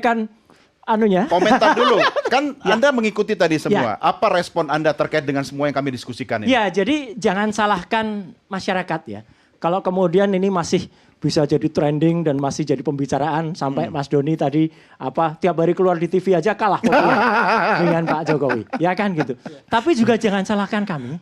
Kan anunya. Komentar dulu, kan Anda mengikuti tadi semua. Apa respon Anda terkait dengan semua yang kami diskusikan ini? Ya, jadi jangan salahkan masyarakat ya. Kalau kemudian ini masih bisa jadi trending dan masih jadi pembicaraan sampai Mas Doni tadi tiap hari keluar di TV aja kalah fotonya dengan Pak Jokowi, ya kan gitu. Tapi juga jangan salahkan kami.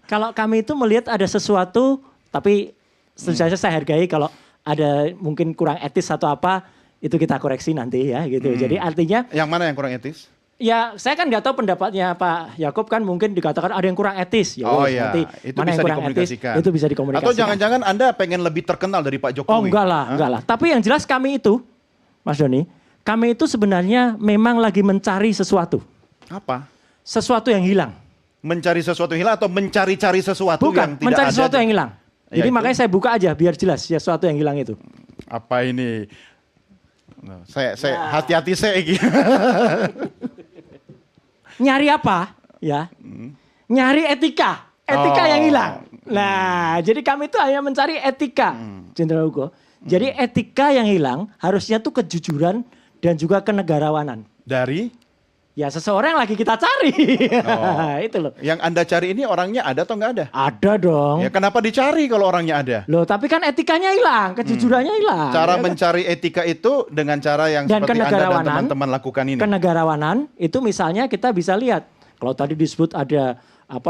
Kalau kami itu melihat ada sesuatu, tapi tentu saja saya hargai kalau ada mungkin kurang etis atau apa, itu kita koreksi nanti ya gitu. Jadi artinya yang mana yang kurang etis? Ya saya kan nggak tahu pendapatnya Pak Yaakob, kan mungkin dikatakan ada yang kurang etis. Ya, nanti itu mana bisa yang kurang dikomunikasikan. Etis, itu bisa dikomunikasikan. Atau jangan-jangan Anda pengen lebih terkenal dari Pak Jokowi? Oh enggak lah. Tapi yang jelas kami itu, Mas Doni, kami itu sebenarnya memang lagi mencari sesuatu. Apa? Sesuatu yang hilang. Mencari sesuatu yang hilang atau mencari-cari sesuatu yang tidak ada? Mencari sesuatu yang hilang. Ya, jadi itu. makanya saya buka aja biar jelas ya sesuatu yang hilang itu. Apa ini? Saya hati-hati saya. Nyari apa? Ya. Nyari etika yang hilang. Nah, jadi kami itu hanya mencari etika, Jenderal Hugo. Jadi etika yang hilang harusnya tuh kejujuran dan juga kenegarawanan. Dari? Ya seseorang yang lagi kita cari. Itu loh. Yang Anda cari ini orangnya ada atau nggak ada? Ada dong. Ya kenapa dicari kalau orangnya ada? Loh, tapi kan etikanya hilang, kejujurannya hilang. Cara ya kan? mencari etika itu dengan cara yang Dan seperti Anda dan teman-teman lakukan ini. Kenegarawanan itu misalnya kita bisa lihat. Kalau tadi disebut ada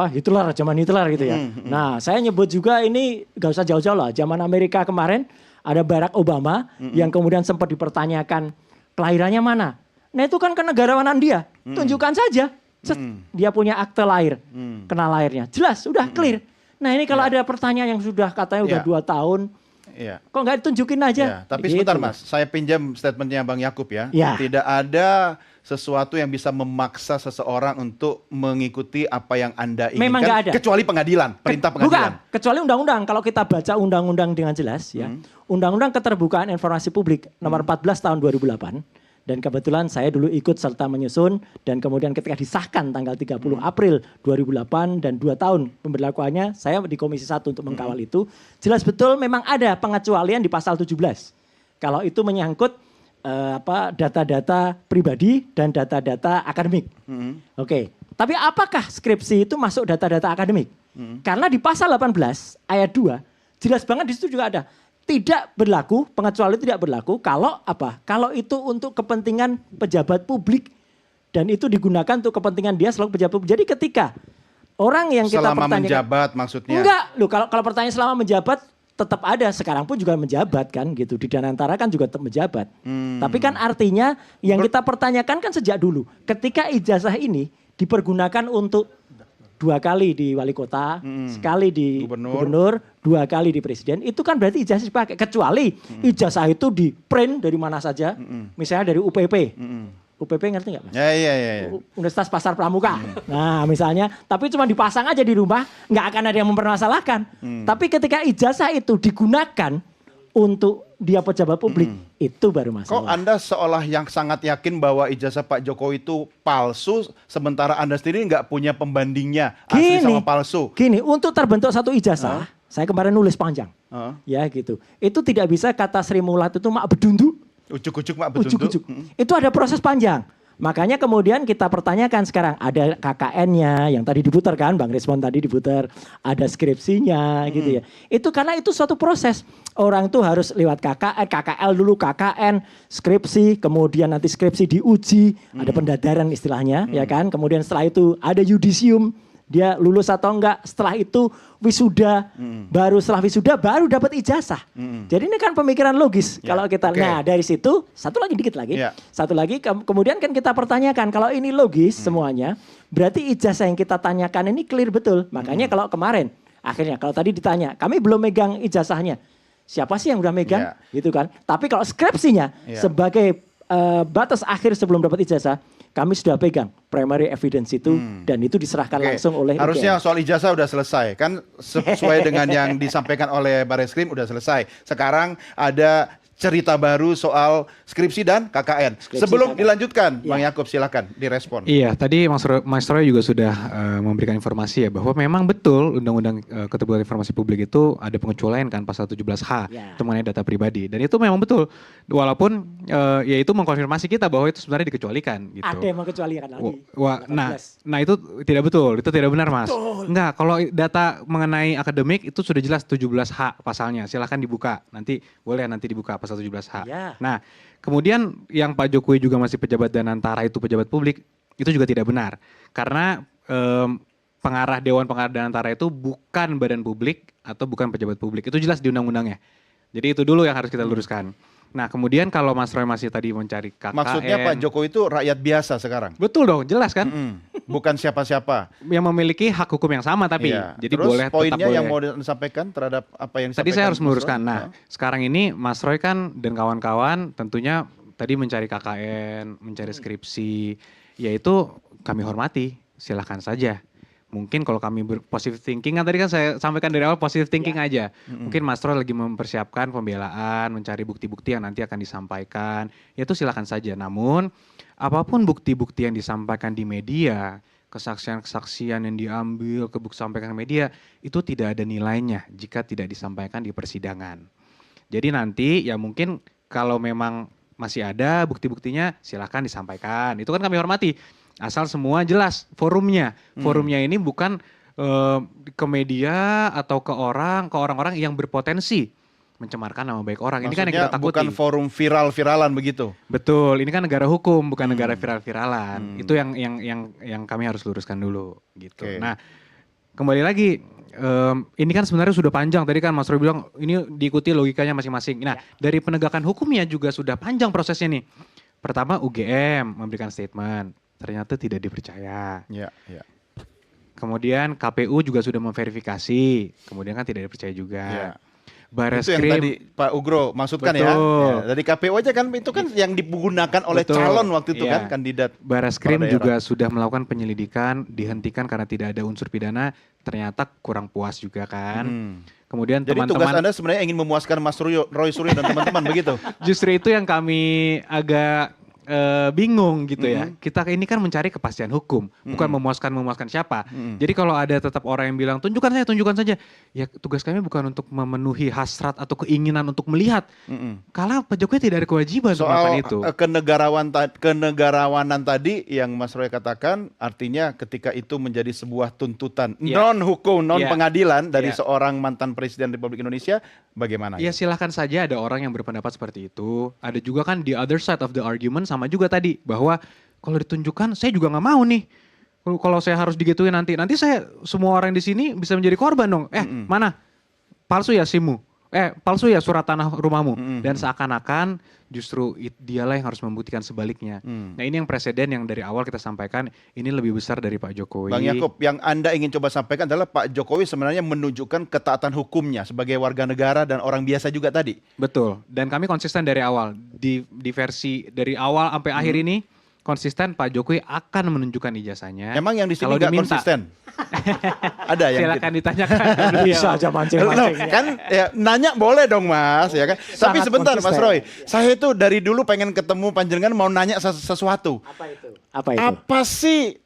Hitler, zaman Hitler gitu ya. Nah, saya nyebut juga ini gak usah jauh-jauh lah. Zaman Amerika kemarin ada Barack Obama yang kemudian sempat dipertanyakan kelahirannya mana. Nah itu kan kenegarawanan dia. Tunjukkan saja. Dia punya akte lahir. Kenal lahirnya. Jelas, udah clear. Nah ini kalau ada pertanyaan yang sudah katanya udah 2 tahun. Kok nggak ditunjukin aja? Tapi sebentar Mas, saya pinjam statementnya Bang Yakub ya. Tidak ada sesuatu yang bisa memaksa seseorang untuk mengikuti apa yang Anda inginkan. Memang nggak ada. Kecuali pengadilan, perintah pengadilan. Bukan, kecuali undang-undang. Kalau kita baca undang-undang dengan jelas ya. Undang-undang Keterbukaan Informasi Publik nomor 14 tahun 2008. Dan kebetulan saya dulu ikut serta menyusun dan kemudian ketika disahkan tanggal 30 April 2008 dan 2 tahun pemberlakuannya saya di Komisi 1 untuk mengkawal itu. Jelas betul memang ada pengecualian di pasal 17. Kalau itu menyangkut data-data pribadi dan data-data akademik. Oke. Tapi apakah skripsi itu masuk data-data akademik? Karena di pasal 18 ayat 2 jelas banget di situ juga ada. Tidak berlaku, pengecualian tidak berlaku kalau Kalau itu untuk kepentingan pejabat publik dan itu digunakan untuk kepentingan dia selalu pejabat publik. Jadi ketika orang yang kita selama pertanyakan. menjabat maksudnya? Enggak, loh kalau pertanyaan selama menjabat tetap ada, sekarang pun juga menjabat kan gitu. Di Danantara kan juga tetap menjabat. Tapi kan artinya yang kita pertanyakan kan sejak dulu. Ketika ijazah ini dipergunakan untuk 2 kali di wali kota, sekali di gubernur, 2 kali di presiden, itu kan berarti ijazah dipakai. Kecuali ijazah itu di print dari mana saja, misalnya dari UPP. UPP ngerti nggak Mas? Ya. Universitas Pasar Pramuka. Nah misalnya, tapi cuma dipasang aja di rumah, nggak akan ada yang mempermasalahkan. Tapi ketika ijazah itu digunakan untuk dia pejabat publik, itu baru masalah. Kok Anda seolah yang sangat yakin bahwa ijazah Pak Jokowi itu palsu, sementara Anda sendiri nggak punya pembandingnya asli sama palsu? Gini, untuk terbentuk satu ijazah, saya kemarin nulis panjang, ya gitu. Itu tidak bisa kata Sri Mulat itu mak bedundu. Ujuk-ujuk mak bedundu. Ujuk-ujuk. Itu ada proses panjang. Makanya kemudian kita pertanyakan sekarang, ada KKN-nya yang tadi diputar kan, Bang Rismon tadi diputar, ada skripsinya gitu ya. Itu karena itu suatu proses. Orang tuh harus lewat KKN, KKL dulu, KKN, skripsi, kemudian nanti skripsi diuji, ada pendadaran istilahnya, ya kan. Kemudian setelah itu ada yudisium, dia lulus atau enggak, setelah itu wisuda, baru setelah wisuda baru dapat ijazah. Jadi ini kan pemikiran logis kalau kita. Nah dari situ satu lagi dikit lagi, satu lagi kemudian kan kita pertanyakan kalau ini logis semuanya, berarti ijazah yang kita tanyakan ini clear betul. Makanya kalau kemarin akhirnya kalau tadi ditanya, kami belum megang ijazahnya, siapa sih yang udah megang, gitu kan? Tapi kalau skripsinya sebagai batas akhir sebelum dapat ijazah, kami sudah pegang primary evidence itu dan itu diserahkan langsung oleh Harusnya soal ijazah udah selesai kan sesuai dengan yang disampaikan oleh Barreskrim udah selesai. Sekarang ada cerita baru soal skripsi dan KKN. Sebelum dilanjutkan, Bang Yakub silakan direspon. Iya, tadi Mas Roy juga sudah memberikan informasi ya bahwa memang betul Undang-Undang Keterbukaan Informasi Publik itu ada pengecualian kan pasal 17H itu mengenai data pribadi, dan itu memang betul. Walaupun ya itu mengkonfirmasi kita bahwa itu sebenarnya dikecualikan gitu. Ada yang mengecualikan lagi. Nah itu tidak betul, itu tidak benar Mas. Betul. Enggak, kalau data mengenai akademik itu sudah jelas 17H pasalnya. Silahkan dibuka, nanti boleh nanti dibuka pasal 17H. Ya. Nah, kemudian yang Pak Jokowi juga masih pejabat dan antara itu pejabat publik, itu juga tidak benar. Karena pengarah Dewan Pengarah dan Antara itu bukan badan publik atau bukan pejabat publik. Itu jelas di undang-undangnya. Jadi itu dulu yang harus kita luruskan. Nah kemudian kalau Mas Roy masih tadi mencari KKN. Maksudnya Pak Jokowi itu rakyat biasa sekarang? Betul dong, jelas kan? Bukan siapa-siapa. Yang memiliki hak hukum yang sama tapi. Iya. Jadi Terus boleh, poinnya tetap yang boleh. mau disampaikan terhadap apa yang Tadi disampaikan saya harus Mas meluruskan. Roy? Nah sekarang ini Mas Roy kan dan kawan-kawan tentunya tadi mencari KKN, mencari skripsi. Ya itu kami hormati, silahkan saja. Mungkin kalau kami positive thinking, kan tadi kan saya sampaikan dari awal positive thinking aja. Mungkin Mas Roy lagi mempersiapkan pembelaan, mencari bukti-bukti yang nanti akan disampaikan. Ya itu silakan saja. Namun apapun bukti-bukti yang disampaikan di media, kesaksian-kesaksian yang diambil, sampaikan ke media, itu tidak ada nilainya jika tidak disampaikan di persidangan. Jadi nanti ya mungkin kalau memang masih ada bukti-buktinya silakan disampaikan. Itu kan kami hormati. Asal semua jelas forumnya. Forumnya ini bukan ke media atau ke orang-orang yang berpotensi mencemarkan nama baik orang. Ini kan yang kita takuti. Bukan forum viral-viralan begitu. Betul, ini kan negara hukum, bukan negara viral-viralan. Itu yang kami harus luruskan dulu gitu. Oke. Nah, kembali lagi ini kan sebenarnya sudah panjang. Tadi kan Mas Roy bilang ini diikuti logikanya masing-masing. Nah, dari penegakan hukumnya juga sudah panjang prosesnya nih. Pertama UGM memberikan statement. Ternyata tidak dipercaya. Ya, ya. Kemudian KPU juga sudah memverifikasi, kemudian kan tidak dipercaya juga. Ya. Bareskrim, itu yang tadi Pak Ugro maksudkan ya. Dari KPU aja kan itu kan yang digunakan oleh calon waktu itu kan kandidat. Bareskrim juga sudah melakukan penyelidikan, dihentikan karena tidak ada unsur pidana, ternyata kurang puas juga kan. Kemudian jadi teman-teman, tugas Anda sebenarnya ingin memuaskan Mas Roy Suryo dan teman-teman begitu. Justru itu yang kami agak bingung gitu ya. Kita ini kan mencari kepastian hukum, bukan memuaskan siapa. Jadi kalau ada tetap orang yang bilang tunjukkan saja. Ya tugas kami bukan untuk memenuhi hasrat atau keinginan untuk melihat. Karena Pak Jokowi tidak ada kewajiban untuk melakukan itu. Kenegarawanan tadi yang Mas Roy katakan artinya ketika itu menjadi sebuah tuntutan non hukum, non pengadilan dari seorang mantan Presiden Republik Indonesia, bagaimana? Ya silahkan saja ada orang yang berpendapat seperti itu. Ada juga kan the other side of the argument sama juga tadi bahwa kalau ditunjukkan saya juga nggak mau nih. Kalau saya harus digituin nanti saya semua orang di sini bisa menjadi korban dong. Mana palsu ya SIM-mu? Palsu ya surat tanah rumahmu. Dan seakan-akan justru dialah yang harus membuktikan sebaliknya. Nah ini yang presiden yang dari awal kita sampaikan ini lebih besar dari Pak Jokowi. Bang Yakub, yang Anda ingin coba sampaikan adalah Pak Jokowi sebenarnya menunjukkan ketaatan hukumnya sebagai warga negara dan orang biasa juga tadi. Betul. Dan kami konsisten dari awal. Di versi dari awal sampai akhir ini konsisten Pak Jokowi akan menunjukkan ijazahnya. Emang yang di sini nggak konsisten? Ada yang silakan ditanyakan. Bisa aja mancing-mancing. Kan ya, nanya boleh dong Mas, ya kan. Tapi sebentar Mas Roy, saya itu dari dulu pengen ketemu panjenengan mau nanya sesuatu. Apa itu? Apa sih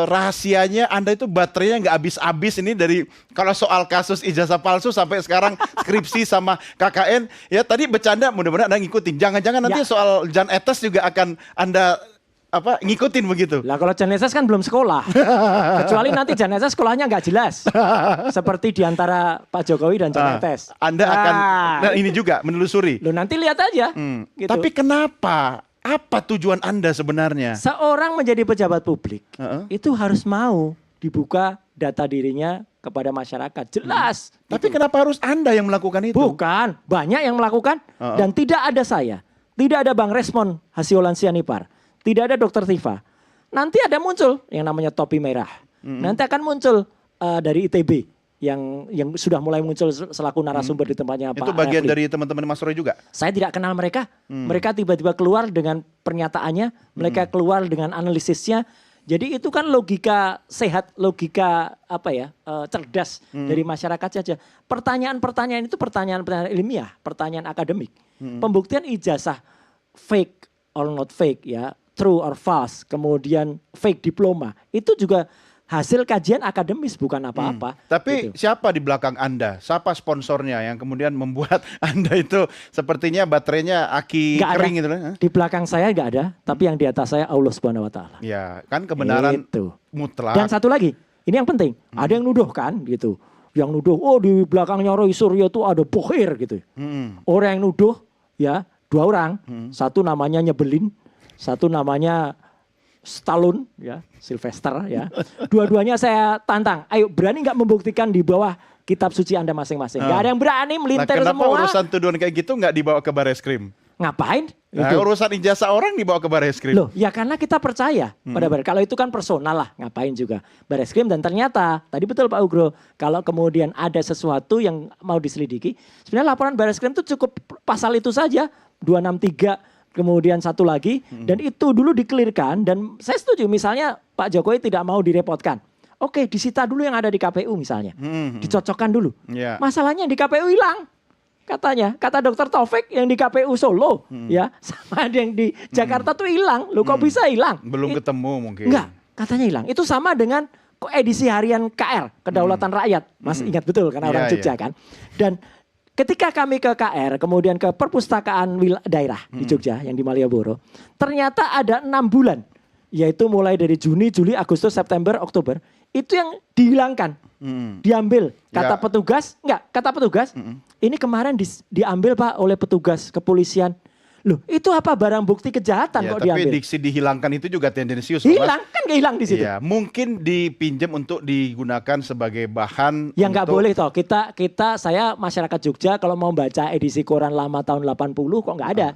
rahasianya Anda itu baterainya nggak habis-habis ini dari kalau soal kasus ijazah palsu sampai sekarang skripsi sama KKN. Ya tadi bercanda, mudah-mudahan Anda ngikutin. Jangan-jangan nanti soal Jan Etes juga akan Anda ngikutin begitu. Lah kalau Jan Etes kan belum sekolah. Kecuali nanti Jan Etes sekolahnya nggak jelas. Seperti diantara Pak Jokowi dan Jan Etes. Anda akan ini juga menelusuri. Loh nanti lihat aja. Gitu. Tapi kenapa? Apa tujuan Anda sebenarnya? Seorang menjadi pejabat publik itu harus mau dibuka data dirinya kepada masyarakat. Jelas. Tapi kenapa harus Anda yang melakukan itu? Bukan. Banyak yang melakukan dan tidak ada saya. Tidak ada Bang Resmond Hasiolan Sianipar. Tidak ada Dr. Tifa. Nanti ada muncul yang namanya topi merah. Nanti akan muncul dari ITB yang sudah mulai muncul selaku narasumber di tempatnya Pak. Itu bagian Refli. dari teman-teman Mas Roy juga? Saya tidak kenal mereka. Mereka tiba-tiba keluar dengan pernyataannya, mereka keluar dengan analisisnya. Jadi itu kan logika sehat, logika cerdas dari masyarakat saja. Pertanyaan-pertanyaan itu pertanyaan ilmiah, pertanyaan akademik. Pembuktian ijazah fake or not fake ya, true or false, kemudian fake diploma, itu juga hasil kajian akademis bukan apa-apa. Tapi gitu. siapa di belakang Anda? Siapa sponsornya yang kemudian membuat Anda itu sepertinya baterainya aki Nggak kering ada. gitu? Di belakang saya nggak ada, tapi yang di atas saya Allah Subhanahu Wa Taala. Ya, kan kebenaran Itu. mutlak. Dan satu lagi, ini yang penting, ada yang nuduh kan gitu. Yang nuduh, oh di belakangnya Roy Suryo itu ada bohir gitu. Orang yang nuduh ya 2 orang, satu namanya Nyebelin, satu namanya Stallone ya, Sylvester ya. Dua-duanya saya tantang, ayo berani nggak membuktikan di bawah kitab suci Anda masing-masing. Nggak ada yang berani Nah, melintir kenapa semua. urusan tuduhan kayak gitu nggak dibawa ke Barreskrim? Ngapain? Nah, Gitu. urusan ijazah orang dibawa ke Barreskrim. Loh, ya karena kita percaya pada kalau itu kan personal lah, ngapain juga Barreskrim. Dan ternyata tadi betul Pak Ugro, kalau kemudian ada sesuatu yang mau diselidiki, sebenarnya laporan Barreskrim itu cukup pasal itu saja, 263, kemudian satu lagi, dan itu dulu dikelirkan. Dan saya setuju, misalnya Pak Jokowi tidak mau direpotkan. Oke, disita dulu yang ada di KPU misalnya, dicocokkan dulu. Ya. Masalahnya di KPU hilang. Katanya, kata Dokter Taufik yang di KPU Solo ya, sama yang di Jakarta tuh hilang. Loh kok bisa hilang? Belum ketemu mungkin. Enggak, katanya hilang. Itu sama dengan edisi harian KR, Kedaulatan Rakyat. Mas ingat betul karena orang Iya, Jogja iya. kan. Dan ketika kami ke KR, kemudian ke perpustakaan daerah di Jogja yang di Malioboro, ternyata ada 6 bulan. Yaitu mulai dari Juni, Juli, Agustus, September, Oktober. Itu yang dihilangkan. Diambil. Kata Ya. petugas, kata petugas, ini kemarin diambil Pak oleh petugas kepolisian. Loh, itu apa barang bukti kejahatan Ya, kok tapi diambil? diksi dihilangkan itu juga tendensius. Mas. Hilang, kan gak hilang di situ. Iya, mungkin dipinjam untuk digunakan sebagai bahan. Ya nggak untuk- boleh toh. Saya masyarakat Jogja kalau mau baca edisi koran lama tahun 80 kok nggak ada.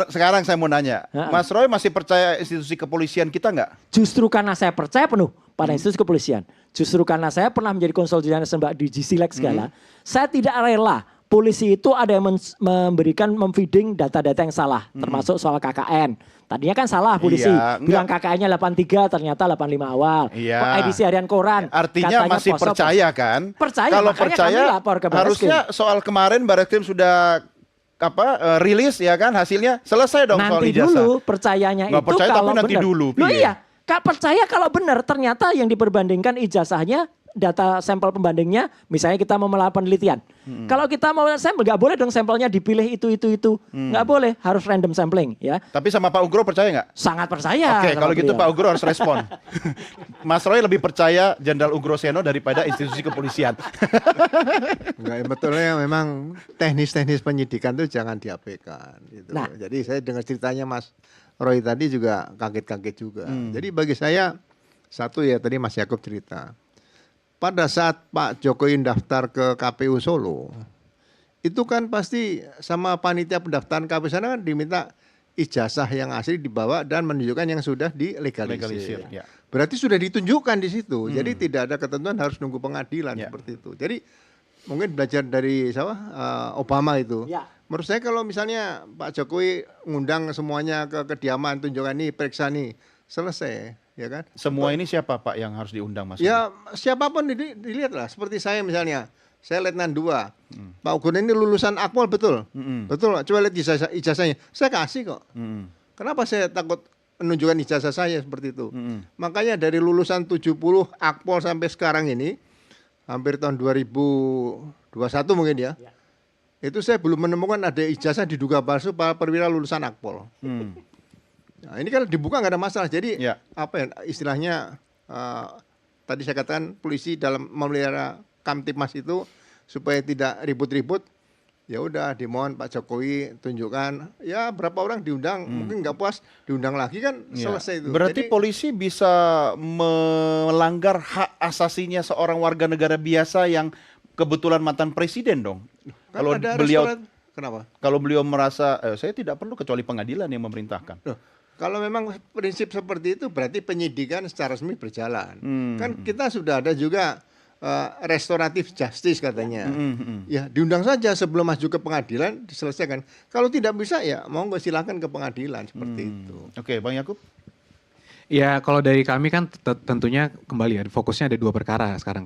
Sekarang saya mau nanya, Ha-ha. Mas Roy masih percaya institusi kepolisian kita nggak? Justru karena saya percaya penuh pada institusi kepolisian. Justru karena saya pernah menjadi konsultan Mbak di GCLEX segala, saya tidak rela polisi itu ada yang memfeeding data-data yang salah, termasuk soal KKN. Tadinya kan salah polisi, Iya, bilang KKN-nya 83 ternyata 85 awal. Iya. Kok edisi harian koran. Artinya katanya masih poso- percaya kan? Percaya, Kalau makanya percaya kami lapor ke Barreskrim. harusnya soal kemarin Barreskrim sudah rilis ya kan hasilnya selesai dong soal Nanti ijazah. dulu percayanya Nggak itu percaya, kalau tapi nanti benar. dulu, Loh piye? iya, Kak percaya kalau benar ternyata yang diperbandingkan ijazahnya data sampel pembandingnya, misalnya kita mau melakukan penelitian. Kalau kita mau sampel nggak boleh dong sampelnya dipilih itu. Nggak boleh, harus random sampling ya. Tapi sama Pak Ugro percaya nggak? Sangat percaya. Oke, sama kalau gitu beliau. Pak Ugro harus respon. Mas Roy lebih percaya Jenderal Ugro Seno daripada institusi kepolisian. Enggak, betulnya memang teknis-teknis penyidikan itu jangan diabaikan. Gitu. Nah. Jadi saya dengar ceritanya Mas Roy tadi juga kaget-kaget juga. Jadi bagi saya satu ya tadi Mas Yakub cerita. Pada saat Pak Jokowi daftar ke KPU Solo, itu kan pasti sama panitia pendaftaran KPU sana kan diminta ijazah yang asli dibawa dan menunjukkan yang sudah Legalisir, dilegalisir. ya. Berarti sudah ditunjukkan di situ. Jadi tidak ada ketentuan harus nunggu pengadilan Ya. seperti itu. Jadi mungkin belajar dari siapa Obama itu. Ya. Menurut saya kalau misalnya Pak Jokowi ngundang semuanya ke kediaman, tunjukkan nih, periksa nih, selesai, ya kan? Semua ini siapa Pak yang harus diundang Mas? Ya siapapun dilihatlah. Seperti saya misalnya, saya Letnan 2, Pak Ugun ini lulusan Akpol betul, betul. Coba lihat ijazahnya, saya kasih kok. Kenapa saya takut menunjukkan ijazah saya seperti itu? Makanya dari lulusan 70 Akpol sampai sekarang ini, hampir tahun 2021 mungkin ya. Itu saya belum menemukan ada ijazah diduga palsu para perwira lulusan Akpol. Nah, ini kan dibuka nggak ada masalah. Jadi Ya. apa ya istilahnya tadi saya katakan polisi dalam memelihara Kamtipmas itu supaya tidak ribut-ribut. Ya udah dimohon Pak Jokowi tunjukkan ya berapa orang diundang, mungkin nggak puas diundang lagi kan Ya. selesai itu. Berarti Jadi, polisi bisa melanggar hak asasinya seorang warga negara biasa yang kebetulan mantan presiden dong. kan Kalau ada beliau restoran- kenapa? kalau beliau merasa saya tidak perlu kecuali pengadilan yang memerintahkan. Loh, kalau memang prinsip seperti itu berarti penyidikan secara resmi berjalan. Kan kita sudah ada juga restoratif justice katanya. Ya diundang saja sebelum maju ke pengadilan diselesaikan. Kalau tidak bisa ya monggo silakan ke pengadilan seperti itu. Oke, Bang Yakub. Ya kalau dari kami kan tentunya kembali ya fokusnya ada 2 perkara sekarang.